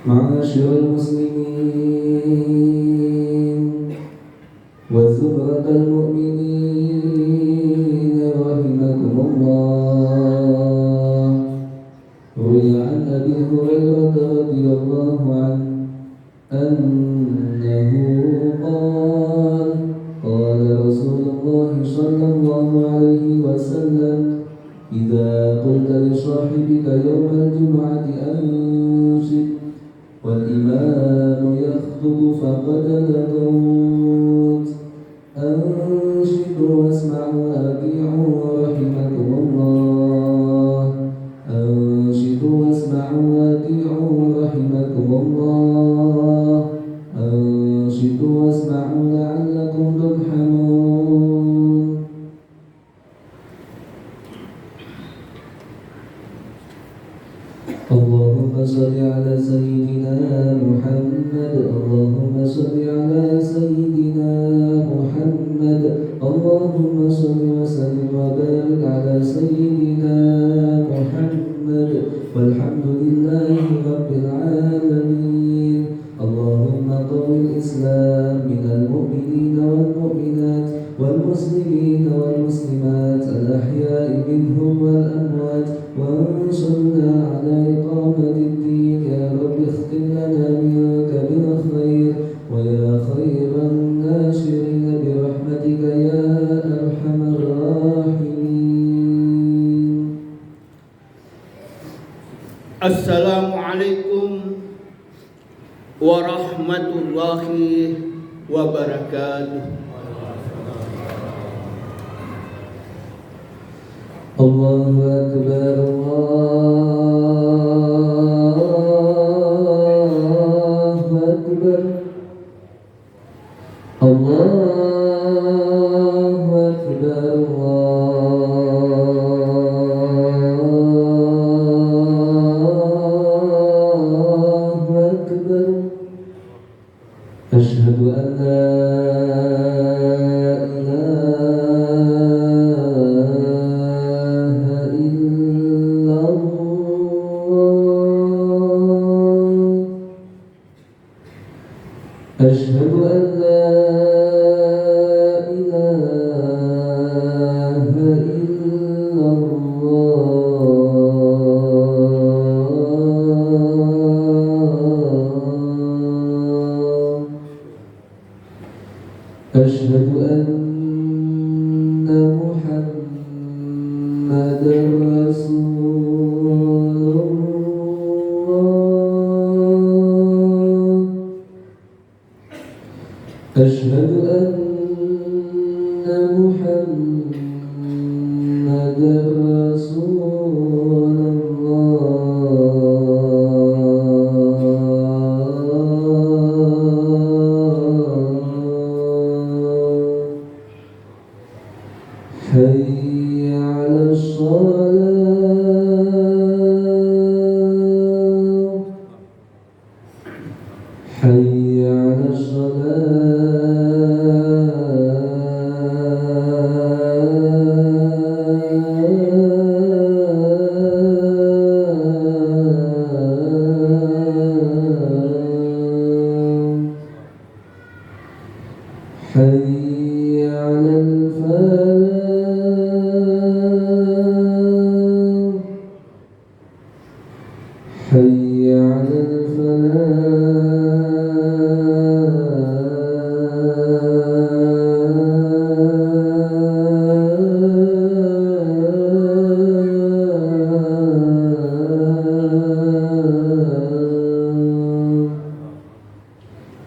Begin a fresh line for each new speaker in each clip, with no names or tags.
معاشر المسلمين وزمرة المؤمنين رحمكم الله. روي عن أبي هريرة رضي الله عنه أنه قال قال رسول الله صلى الله عليه وسلم: إذا قلت لصاحبك يوم الجمعة أنصت والإمام يخطب فقد لغوت، أنصتوا واسمعوا وأطيعوا رحمكم الله. أنصتوا واسمعوا وأطيعوا رحمكم الله. أنصتوا واسمعوا لعلكم ترحمون. اللهم صل على سيدنا محمد. اللهم صل على سيدنا محمد. اللهم صل وسلم وبارك على سيدنا محمد والحمد لله رب العالمين. اللهم قوي الإسلام من المؤمنين والمؤمنات والمسلمين والمسلمات الأحياء منهم والأموات، وانصرنا على إقامة الدين. يا رب اختم لنا منك بالخير ويا خير الناشرين برحمتك يا أرحم الراحمين.
Assalamualaikum warahmatullahi wabarakatuh.
Allahu Akbar, Allahu Akbar, Allahu Akbar, Allahu Akbar. Asyhadu an la أشهد أن لا إله إلا الله. أشهد أن محمدا رسول الله. أشهد أن محمدا رسول الله. حي على الصلاة. حي على حي على الفلاح. حي على الفلاح.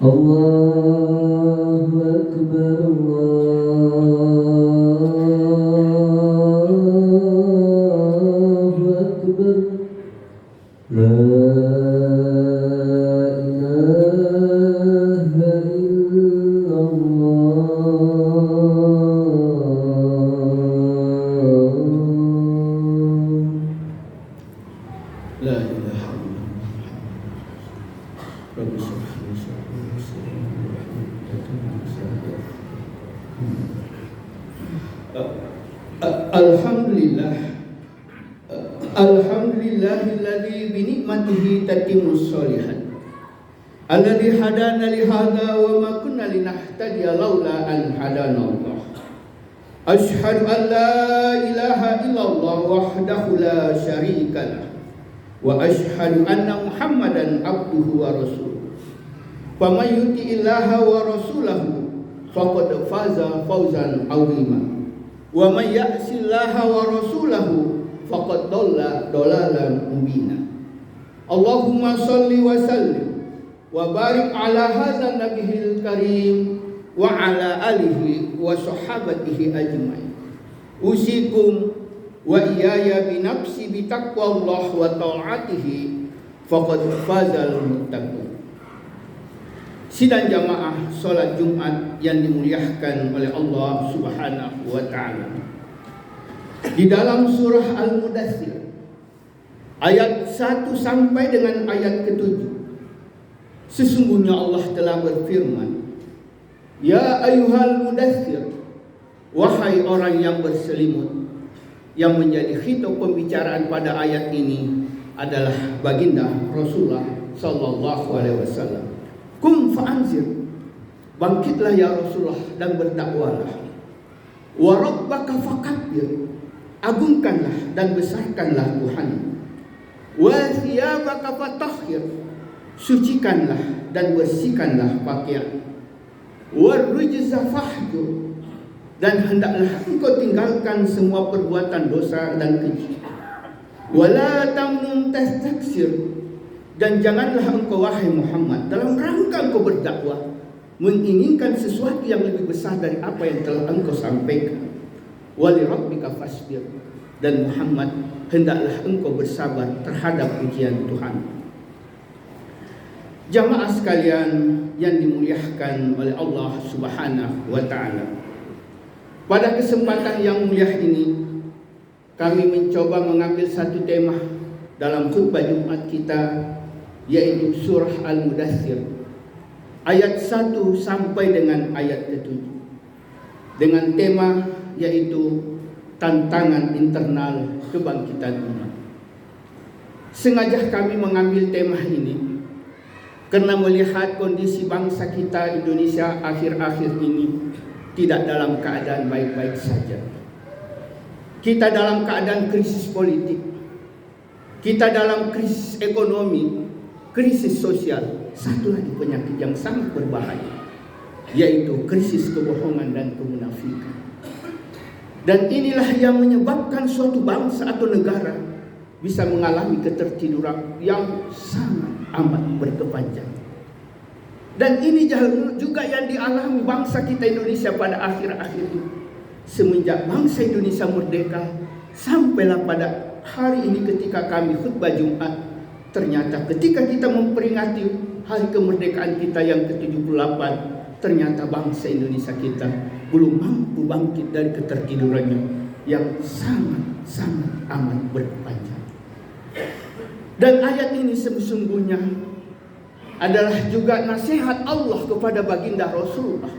الله أكبر، الله أكبر. لا إله إلا الله.
La ilaha illallah. Rabbi shrah li sadri wa yassir li amri Alhamdulillah. Alhamdulillahilladzi bi ni'matihi tatimmus sholihat alladzi hadana li hadza wa ma kunna linahtadiya laula an hadana Allah. Asyhadu an la ilaha illallah wahdahu la syarika lah wa asyhadu anna Muhammadan abduhu wa rasuluh. Faman yuti'illaha wa rasulahu faqad faza fawzan 'azima. Wa man ya'sillaha wa rasulahu faqad dhalla dhalalan mubina. Allahumma shalli wa sallim wa barik ala hadzal nabiyil karim wa ala alihi wa sahabatihi ajmain. Usikum wa iyaya bi nafsi bi taqwallah wa ta'atihi faqad fazal muttaqun. Sidang jamaah salat Jumat yang dimuliakan oleh Allah Subhanahu wa taala. Di dalam surah Al-Mudaththir ayat 1 sampai dengan ayat ke-7, sesungguhnya Allah telah berfirman, ya ayyuhal mudaththir, wahai orang yang berselimut. Yang menjadi khitab pembicaraan pada ayat ini adalah baginda Rasulullah sallallahu alaihi wasallam. Kum fa'anzir, bangkitlah ya Rasulullah dan berdakwalah. Wa rabbaka fakabbir, agungkanlah dan besarkanlah Tuhan. Wa thiyabaka fatahhir, sucikanlah dan bersihkanlah pakaian. Warujza fahjur, dan hendaklah engkau tinggalkan semua perbuatan dosa dan keji. Wala tamnun tastaksir, dan janganlah engkau wahai Muhammad dalam rangka engkau berdakwah menginginkan sesuatu yang lebih besar dari apa yang telah engkau sampaikan. Wali rabbika fasbir, dan Muhammad hendaklah engkau bersabar terhadap ujian Tuhan. Jamaah sekalian yang dimuliakan oleh Allah Subhanahu wa taala. Pada kesempatan yang mulia ini kami mencoba mengambil satu tema dalam khutbah Jumat kita, yaitu surah Al-Mudaththir ayat 1 sampai dengan ayat ke-7, dengan tema yaitu tantangan internal kebangkitan umat. Sengaja kami mengambil tema ini karena melihat kondisi bangsa kita Indonesia akhir-akhir ini tidak dalam keadaan baik-baik saja. Kita dalam keadaan krisis politik, kita dalam krisis ekonomi, krisis sosial. Satu lagi penyakit yang sangat berbahaya, yaitu krisis kebohongan dan kemunafikan. Dan inilah yang menyebabkan suatu bangsa atau negara bisa mengalami ketertiduran yang sangat amat berkepanjangan. Dan ini juga yang dialami bangsa kita Indonesia pada akhir-akhir ini. Semenjak bangsa Indonesia merdeka, sampailah pada hari ini ketika kami khutbah Jumat, ternyata ketika kita memperingati hari kemerdekaan kita yang ke-78, ternyata bangsa Indonesia kita belum mampu bangkit dari ketertidurannya yang sangat amat berkepanjangan. Dan ayat ini sesungguhnya adalah juga nasihat Allah kepada baginda Rasulullah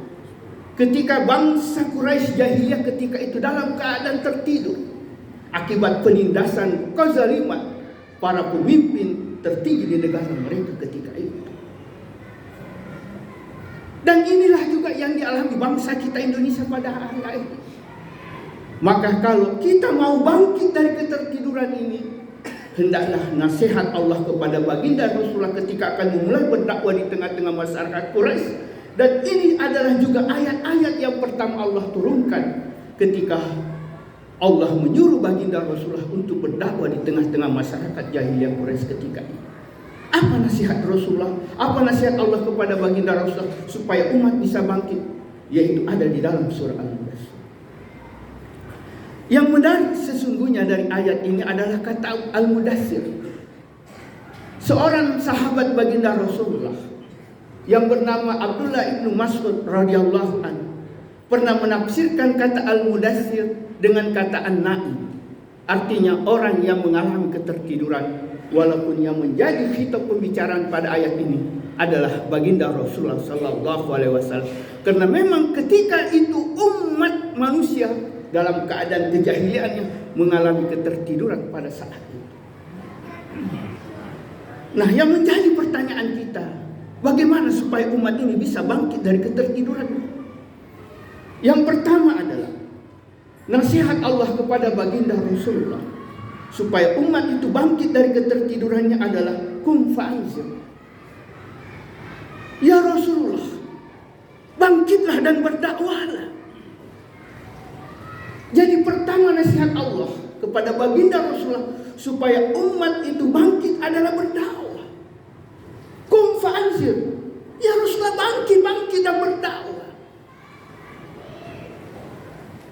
ketika bangsa Quraisy jahiliyah ketika itu dalam keadaan tertidur akibat penindasan kezaliman para pemimpin tertinggi di negara mereka ketika itu. Dan inilah juga yang dialami bangsa kita Indonesia pada hari-hari ini. Maka kalau kita mau bangkit dari ketertiduran ini, hendaklah nasihat Allah kepada baginda Rasulullah ketika akan memulai berdakwah di tengah-tengah masyarakat Quraisy. Dan ini adalah juga ayat-ayat yang pertama Allah turunkan ketika Allah menyuruh baginda Rasulullah untuk berdakwah di tengah-tengah masyarakat jahiliyah Quraisy ketika itu. Apa nasihat Rasulullah? Apa nasihat Allah kepada baginda Rasulullah supaya umat bisa bangkit? Yaitu ada di dalam surah Al-Mudaththir. Yang menarik sesungguhnya dari ayat ini adalah kata Al-Mudaththir. Seorang sahabat baginda Rasulullah yang bernama Abdullah ibnu Mas'ud radhiyallahu anhu pernah menafsirkan kata Al-Mudaththir dengan kata An-Naim. Artinya orang yang mengalami ketertiduran. Walaupun yang menjadi khitab pembicaraan pada ayat ini adalah baginda Rasulullah sallallahu alaihi wasallam. Karena memang ketika itu umat manusia dalam keadaan kejahiliannya mengalami ketertiduran pada saat itu. Nah, yang menjadi pertanyaan kita, bagaimana supaya umat ini bisa bangkit dari ketertiduran. Yang pertama adalah nasihat Allah kepada baginda Rasulullah supaya umat itu bangkit dari ketertidurannya adalah kum fa'anzir. Ya Rasulullah, bangkitlah dan berdakwahlah. Jadi pertama nasihat Allah kepada baginda Rasulullah supaya umat itu bangkit adalah berdakwah. Kum fa'anzir. Ya Rasulullah, bangkit dan berdakwah.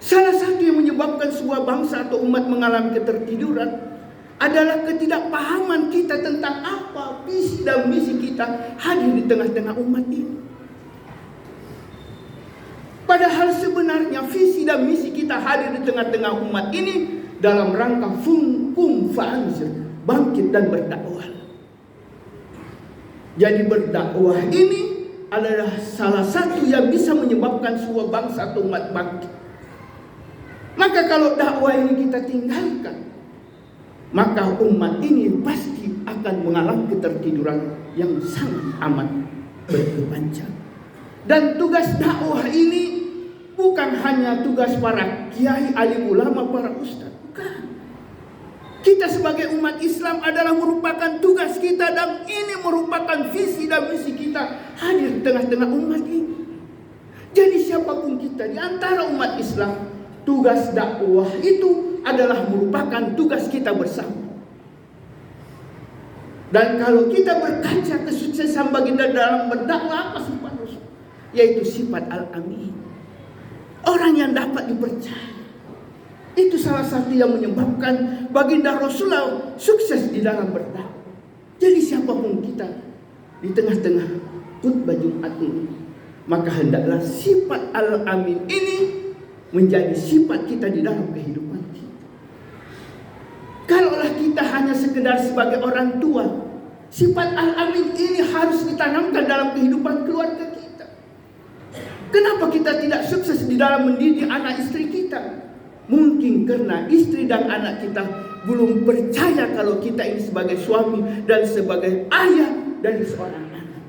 Salah satu yang menyebabkan sebuah bangsa atau umat mengalami ketertiduran adalah ketidakpahaman kita tentang apa visi dan misi kita hadir di tengah-tengah umat ini. Padahal sebenarnya visi dan misi kita hadir di tengah-tengah umat ini dalam rangka kum fa'anzir, bangkit dan berdakwah. Jadi berdakwah ini adalah salah satu yang bisa menyebabkan sebuah bangsa atau umat bangkit. Maka kalau dakwah ini kita tinggalkan, maka umat ini pasti akan mengalami ketertiduran yang sangat amat berkepanjang. Dan tugas dakwah ini bukan hanya tugas para kiai, alim ulama, para ustaz. Bukan. Kita sebagai umat Islam adalah merupakan tugas kita, dan ini merupakan visi dan misi kita hadir di tengah-tengah umat ini. Jadi siapapun kita di antara umat Islam, tugas dakwah itu adalah merupakan tugas kita bersama. Dan kalau kita berkaca kesuksesan baginda dalam berdakwah, apa sifat Rasul? Yaitu sifat al-amin, orang yang dapat dipercaya. Itu salah satu yang menyebabkan baginda Rasulullah sukses di dalam berdakwah. Jadi siapapun kita di tengah-tengah khutbah Jumat ini, maka hendaklah sifat al-amin ini menjadi sifat kita di dalam kehidupan kita. Kalaulah kita hanya sekedar sebagai orang tua, sifat al-amin ini harus ditanamkan dalam kehidupan keluarga kita. Kenapa kita tidak sukses di dalam mendidik anak istri kita? Mungkin karena istri dan anak kita belum percaya kalau kita ini sebagai suami dan sebagai ayah dari seorang anak.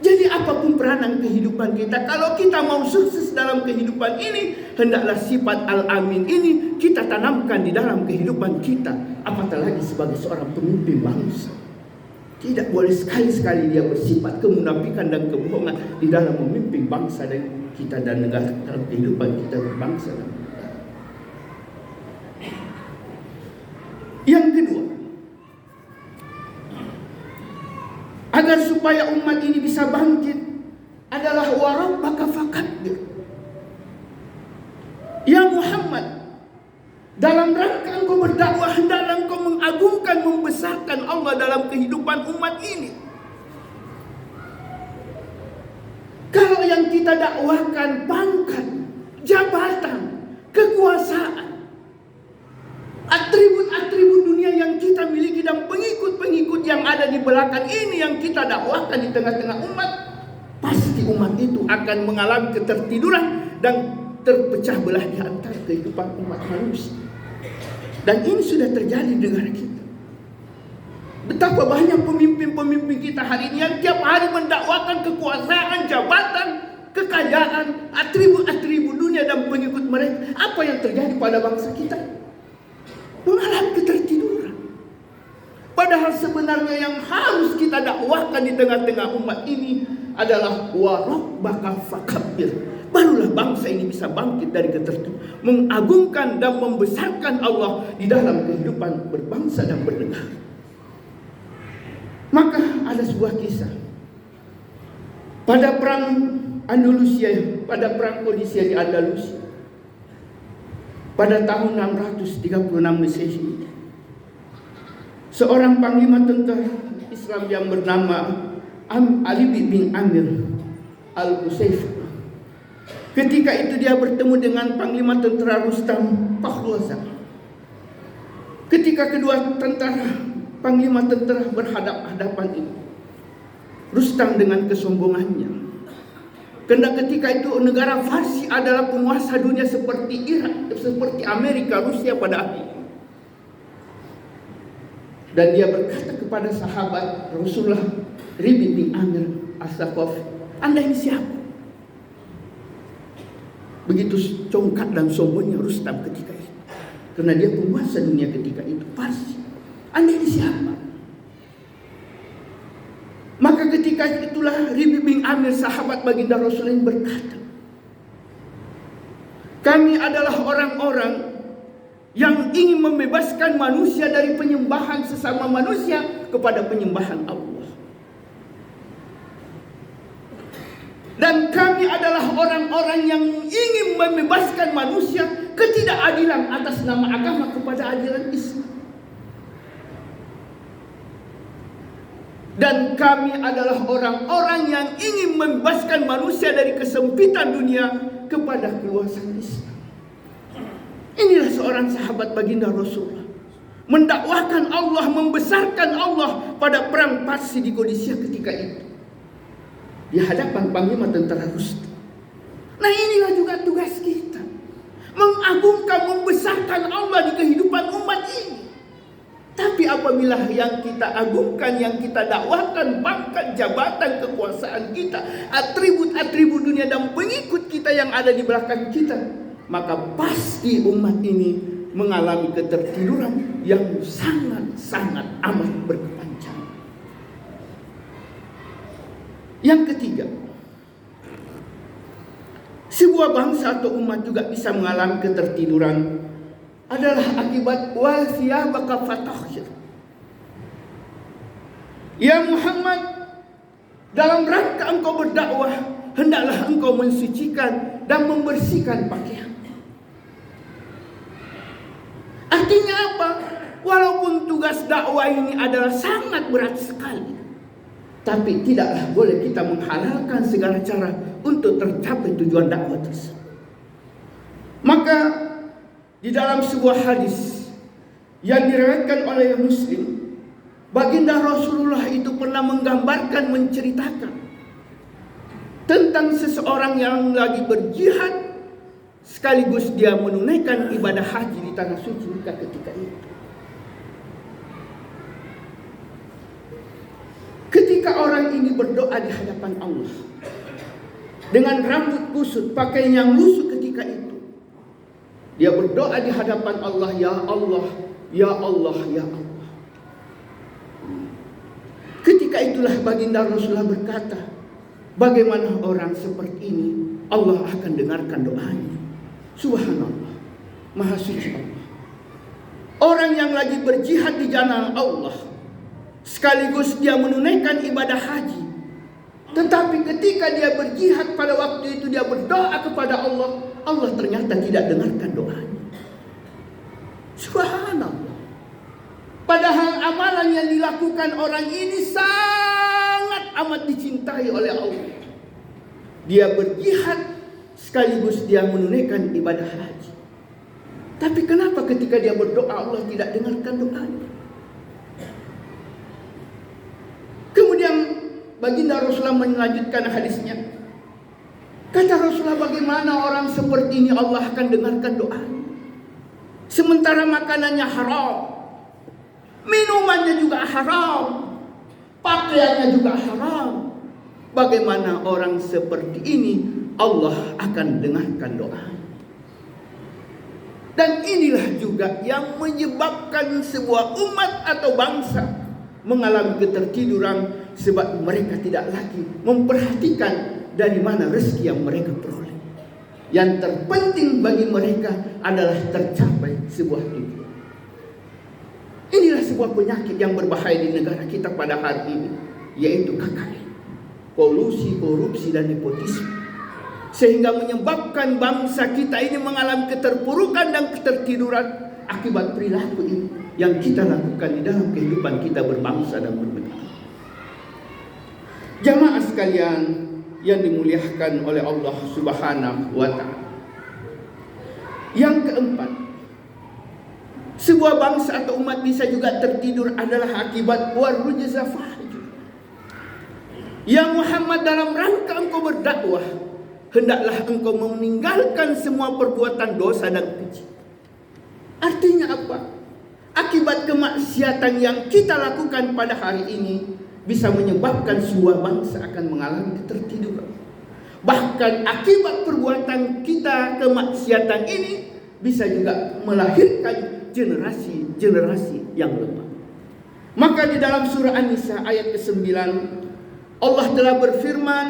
Jadi apapun peranan kehidupan kita, kalau kita mau sukses dalam kehidupan ini, hendaklah sifat al-amin ini kita tanamkan di dalam kehidupan kita. Apatah lagi sebagai seorang pemimpin bangsa. Tidak boleh sekali-sekali dia bersifat kemunafikan dan kebohongan di dalam memimpin bangsa dan kita dan negara, dalam kehidupan kita berbangsa dan negara. Yang kedua, agar supaya umat ini bisa bangkit adalah wa rabbaka fakabbir. Ya Muhammad, dalam rangka engkau berdakwah, hendaklah engkau mengagungkan, membesarkan Allah dalam kehidupan umat ini. Kalau yang kita dakwahkan pangkat, jabatan, kekuasaan, atribut-atribut dunia yang kita miliki dan pengikut-pengikut yang ada di belakang ini yang kita dakwahkan di tengah-tengah umat, pasti umat itu akan mengalami ketertiduran dan terpecah belah di antara kehidupan umat manusia. Dan ini sudah terjadi di negara kita. Betapa banyak pemimpin-pemimpin kita hari ini yang tiap hari mendakwakan kekuasaan, jabatan, kekayaan, atribut-atribut dunia dan pengikut mereka. Apa yang terjadi pada bangsa kita? Mengalami ketertiduran. Padahal sebenarnya yang harus kita dakwahkan di tengah-tengah umat ini adalah wa rabbaka fakabbir. Barulah bangsa ini bisa bangkit dari ketertiduran, mengagungkan dan membesarkan Allah di dalam kehidupan berbangsa dan bernegara. Maka ada sebuah kisah pada perang Andalusia, pada perang Qadisiyah di Andalusia pada tahun 636 Masehi. Seorang panglima tentara Islam yang bernama Ali bin Amir Al-Qusayf, ketika itu dia bertemu dengan panglima tentara Rustam Pakhraza. Ketika kedua panglima tentara berhadap-hadapan ini, Rustam dengan kesombongannya, karena ketika itu negara Farsi adalah penguasa dunia seperti Irak, seperti Amerika, Rusia pada akhirnya. Dan dia berkata kepada sahabat Rasulullah Rabi' bin Amir As-Saqafi. Anda ini siapa? Begitu congkak dan sombongnya Rustam ketika itu. Karena dia penguasa dunia ketika itu, Parsi. Anda ini siapa? Maka ketika itulah Rabi' bin Amir, sahabat baginda Rasulullah, berkata, kami adalah orang-orang yang ingin membebaskan manusia dari penyembahan sesama manusia kepada penyembahan Allah. Dan kami adalah orang-orang yang ingin membebaskan manusia ketidakadilan atas nama agama kepada ajaran Islam. Dan kami adalah orang-orang yang ingin membebaskan manusia dari kesempitan dunia kepada keluasan Islam. Inilah seorang sahabat baginda Rasulullah, mendakwahkan Allah, membesarkan Allah pada perang Parsi di Qadisiyah ketika itu, di hadapan panglima tentara Rustam. Nah, inilah juga tugas kita, mengagungkan, membesarkan Allah di kehidupan umat ini. Tapi apabila yang kita agungkan, yang kita dakwahkan, pangkat, jabatan, kekuasaan kita, atribut-atribut dunia dan pengikut kita yang ada di belakang kita, maka pasti umat ini mengalami ketertiduran yang sangat-sangat amat berkepanjangan. Yang ketiga, sebuah bangsa atau umat juga bisa mengalami ketertiduran adalah akibat wasiyabaka fatahhir. Ya Muhammad, dalam rangka engkau berdakwah, hendaklah engkau mensucikan dan membersihkan pakaian. Artinya apa? Walaupun tugas dakwah ini adalah sangat berat sekali, tapi tidaklah boleh kita menghalalkan segala cara untuk tercapai tujuan dakwah tersebut. Maka di dalam sebuah hadis yang diriwayatkan oleh Muslim, baginda Rasulullah itu pernah menggambarkan, menceritakan tentang seseorang yang lagi berjihad sekaligus dia menunaikan ibadah haji di tanah suci Mekah ketika itu. Ketika orang ini berdoa di hadapan Allah dengan rambut kusut, pakaian yang lusuh ketika itu, dia berdoa di hadapan Allah, ya Allah, ya Allah, ya Allah. Ketika itulah baginda Rasulullah berkata, bagaimana orang seperti ini Allah akan dengarkan doanya. Subhanallah, Maha Suci Allah. Orang yang lagi berjihad di jalan Allah, sekaligus dia menunaikan ibadah haji, tetapi ketika dia berjihad pada waktu itu dia berdoa kepada Allah, Allah ternyata tidak dengarkan doanya. Subhanallah. Padahal amalan yang dilakukan orang ini sangat amat dicintai oleh Allah. Dia berjihad sekaligus dia menunaikan ibadah haji. Tapi kenapa ketika dia berdoa Allah tidak dengarkan doanya? Kemudian baginda Rasulullah melanjutkan hadisnya. Kata Rasulullah, bagaimana orang seperti ini Allah akan dengarkan doanya? Sementara makanannya haram, minumannya juga haram, pakaiannya juga haram. Bagaimana orang seperti ini Allah akan dengarkan doanya? Dan inilah juga yang menyebabkan sebuah umat atau bangsa mengalami ketertiduran, sebab mereka tidak lagi memperhatikan dari mana rezeki yang mereka peroleh. Yang terpenting bagi mereka adalah tercapai sebuah tujuan. Inilah sebuah penyakit yang berbahaya di negara kita pada hari ini, yaitu KKN, kolusi, korupsi, dan nepotisme, sehingga menyebabkan bangsa kita ini mengalami keterpurukan dan ketertiduran akibat perilaku ini yang kita lakukan di dalam kehidupan kita berbangsa dan bernegara. Jamaah sekalian yang dimuliakan oleh Allah Subhanahu wa ta'ala. Yang keempat, sebuah bangsa atau umat bisa juga tertidur adalah akibat warujza fahjur. Ya Muhammad, dalam rangka engkau berdakwah, hendaklah engkau meninggalkan semua perbuatan dosa dan keji. Artinya apa? Akibat kemaksiatan yang kita lakukan pada hari ini, bisa menyebabkan sebuah bangsa akan mengalami ketertiduran. Bahkan akibat perbuatan kita kemaksiatan ini bisa juga melahirkan generasi-generasi yang lemah. Maka di dalam surah An-Nisa ayat ke-9 Allah telah berfirman,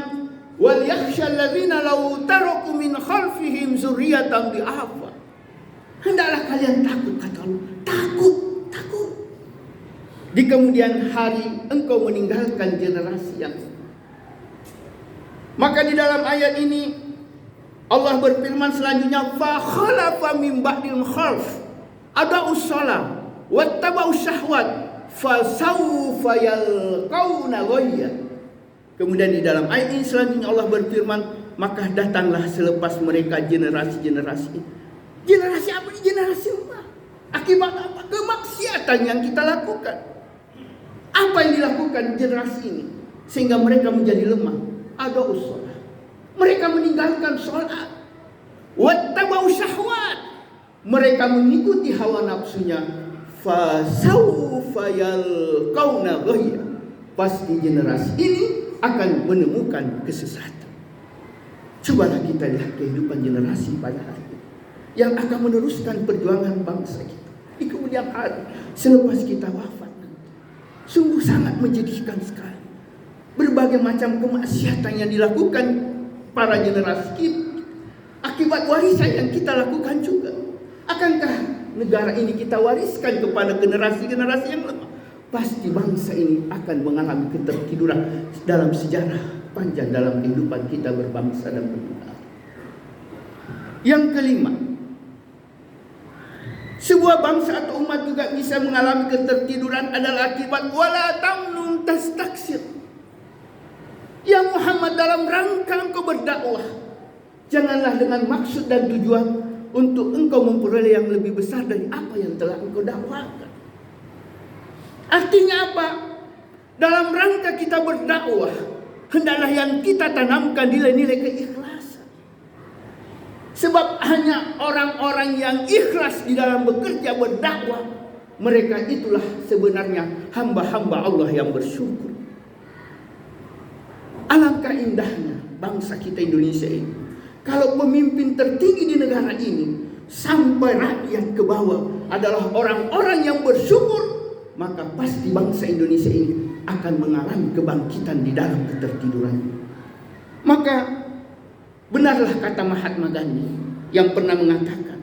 "Wal yakhshal ladzina law taraku min khalfihim dzurriyyatan dhi'afa." Hendaklah kalian takut, kata Allah. Takut. Di kemudian hari engkau meninggalkan generasi yang. Maka di dalam ayat ini Allah berfirman selanjutnya, "Fa khalafa min ba'dil khalf ada'us shalah wattaba'u syahwat fa sawfa yalqauna ghayya." Kemudian di dalam ayat ini selanjutnya Allah berfirman, "Maka datanglah selepas mereka generasi-generasi." Generasi apa ini? Generasi lemah. Akibat apa? Kemaksiatan yang kita lakukan. Apa yang dilakukan generasi ini sehingga mereka menjadi lemah? Ada usaha. Mereka meninggalkan sholat. Wattaba'u syahwat. Mereka mengikuti hawa nafsunya. Fasawfa yalqauna ghayya. Pasti generasi ini akan menemukan kesesatan. Cobalah kita lihat kehidupan generasi pada hari ini yang akan meneruskan perjuangan bangsa kita di kemudian hari selepas kita wafat. Sungguh sangat menyedihkan sekali. Berbagai macam kemaksiatan yang dilakukan para generasi kita akibat warisan yang kita lakukan juga. Akankah negara ini kita wariskan kepada generasi-generasi yang lemah? Pasti bangsa ini akan mengalami ketertiduran dalam sejarah panjang dalam kehidupan kita berbangsa dan bernegara. Yang kelima, sebuah bangsa atau umat juga bisa mengalami ketertiduran adalah akibat wala tamnun tastaksir. Ya Muhammad, dalam rangka engkau berdakwah, janganlah dengan maksud dan tujuan untuk engkau memperoleh yang lebih besar dari apa yang telah engkau dakwakan. Artinya apa? Dalam rangka kita berdakwah, hendaklah yang kita tanamkan nilai-nilai keikhlasan. Sebab hanya orang-orang yang ikhlas di dalam bekerja berdakwah, mereka itulah sebenarnya hamba-hamba Allah yang bersyukur. Alangkah indahnya bangsa kita Indonesia ini kalau pemimpin tertinggi di negara ini sampai rakyat ke bawah adalah orang-orang yang bersyukur, maka pasti bangsa Indonesia ini akan mengalami kebangkitan di dalam ketertidurannya. Maka benarlah kata Mahatma Gandhi yang pernah mengatakan,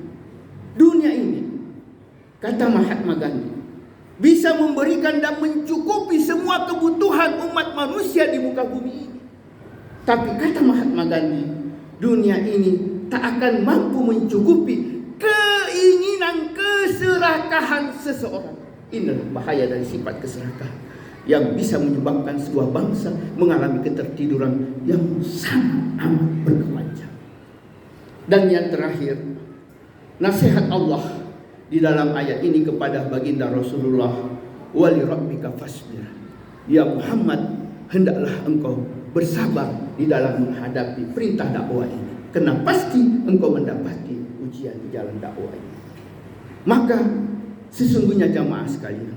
dunia ini, kata Mahatma Gandhi, bisa memberikan dan mencukupi semua kebutuhan umat manusia di muka bumi ini. Tapi kata Mahatma Gandhi, dunia ini tak akan mampu mencukupi keinginan keserakahan seseorang. Inilah bahaya dari sifat keserakahan yang bisa menyebabkan sebuah bangsa mengalami ketertiduran yang sangat amat berkepanjangan. Dan yang terakhir, nasihat Allah di dalam ayat ini kepada baginda Rasulullah, wali rabbika fasbir. Ya Muhammad, hendaklah engkau bersabar di dalam menghadapi perintah dakwah ini, karena pasti engkau mendapati ujian di jalan dakwah ini. Maka sesungguhnya jamaah sekalian,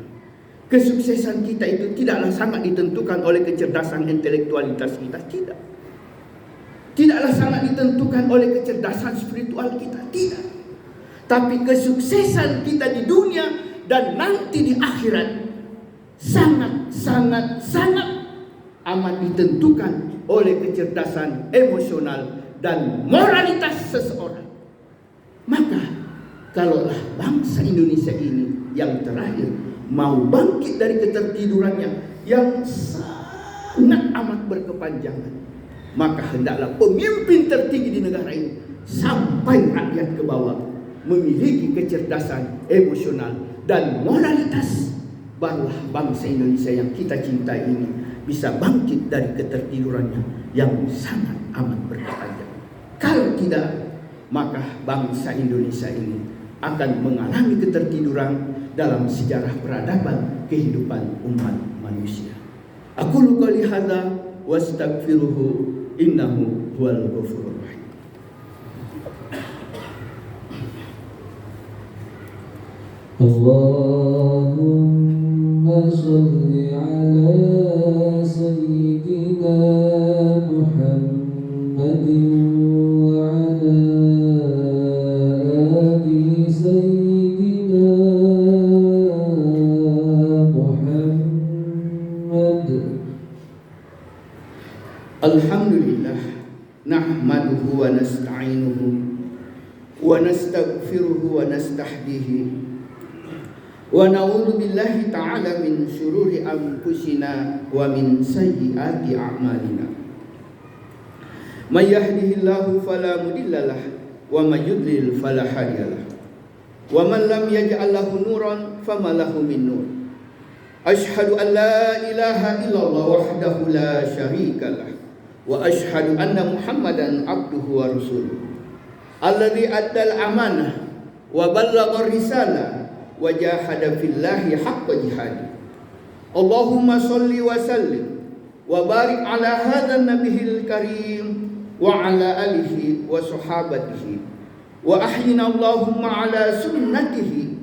kesuksesan kita itu tidaklah sangat ditentukan oleh kecerdasan intelektualitas kita, tidak. Tidaklah sangat ditentukan oleh kecerdasan spiritual kita, tidak. Tapi kesuksesan kita di dunia dan nanti di akhirat sangat amat ditentukan oleh kecerdasan emosional dan moralitas seseorang. Maka kalaulah bangsa Indonesia ini yang terakhir mau bangkit dari ketertidurannya yang sangat amat berkepanjangan, maka hendaklah pemimpin tertinggi di negara ini sampai rakyat ke bawah memiliki kecerdasan emosional dan moralitas. Barulah bangsa Indonesia yang kita cintai ini bisa bangkit dari ketertidurannya yang sangat amat berkepanjangan. Kalau tidak, maka bangsa Indonesia ini akan mengalami ketertiduran dalam sejarah peradaban kehidupan umat manusia. Aqulu qouli hadza wastaghfiruhu innahu huwal ghafurur rahim.
Allahumma shalli ala
Alhamdulillah nahmaduhu wa nasta'inuhu wa nastaghfiruhu wa nastahdihi wa na'udzu billahi ta'ala min syururi anfusina wa min sayyiati a'malina. May yahdihillahu fala mudhillalah wa may yudlil fala hadiyalah. Wa man lam yaj'al lahu nuran fama lahu min nur. Asyhadu an la ilaha illallah wahdahu la syarikalah wa asyhadu anna Muhammadan abduhu wa rasuluh alladzi addal amanah wa ballagha risalah wa jahada fillahi haqqa jihadi. Allahumma shalli wa sallim wa barik ala hadzal nabiyil karim wa ala alihi wa sahabatihi wa ahyina Allahumma ala sunnatihi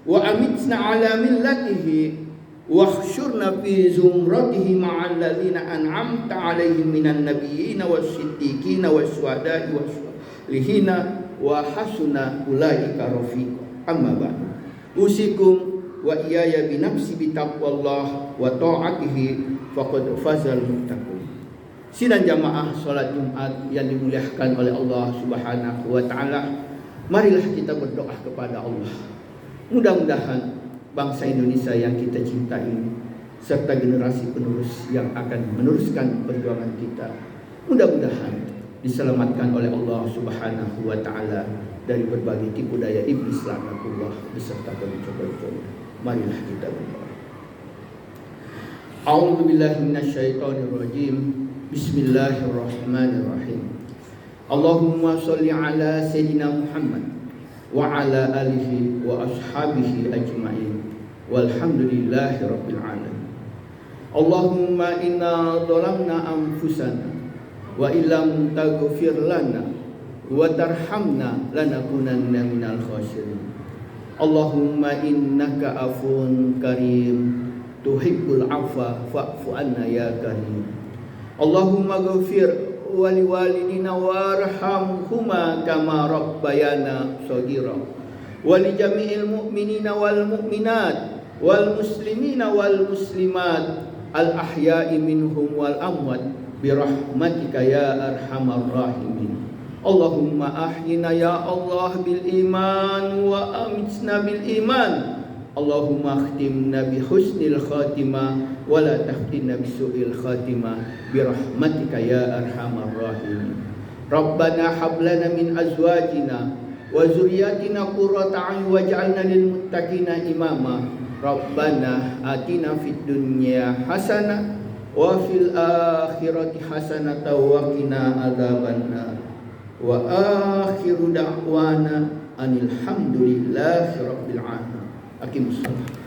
wa amitna ala millatihi wahsyurna fi zumratihi ma'al ladzina an'amta 'alaihim minan nabiyyin was-siddiqin was-syuhada'i was-sholihin wa hasuna ulaika rafiqa. Amma ba'd. Usikum wa iyaya bi nafsi bi taqwallah wa ta'atihi faqad fazal muttaqun. Sidang jamaah salat Jumat yang dimuliakan oleh Allah Subhanahu wa taala, marilah kita berdoa kepada Allah. Mudah-mudahan bangsa Indonesia yang kita cintai serta generasi penerus yang akan meneruskan perjuangan kita, mudah-mudahan diselamatkan oleh Allah Subhanahu wa taala dari berbagai tipu daya iblis laknatullah beserta pencoba-coba. Marilah kita berdoa. A'udzu billahi minasyaitonir rajim. Bismillahirrahmanirrahim. Allahumma shalli ala sayyidina Muhammad wa ala alihi wa ashabihi ajma'in walhamdulillahi rabbil alamin. Allahumma inna dhalamna anfusana wa illam taghfir lana wa tarhamna lanakunanna minal khasirin. Allahumma innaka afuwun karim tuhibbul afwa fa'fu anna ya karim. Allahumma ghfir wali walidina warhamhuma kama rabbayana shaghira wali jami'il mu'minina wal mu'minat wal muslimina wal muslimat al ahya'i minhum wal amwat birahmatika ya arhamar rahimin. Allahumma ahyina ya Allah bil iman wa amitna bil iman. Allahumma akhtimna bi husnil khatimah wa la tahtimna bi su'il khatimah birahmatika ya arhamar rahimin. Rabbana hab lana min azwajina wa zurriyyatina qurrata a'yun waj'alna lil muttaqina imama. Rabbana atina fid dunya hasanah wa fil akhirati hasanah wa qina adzabannar. Wa akhiru da'wana anil hamdulillahi rabbil alamin. Aqimus shalah.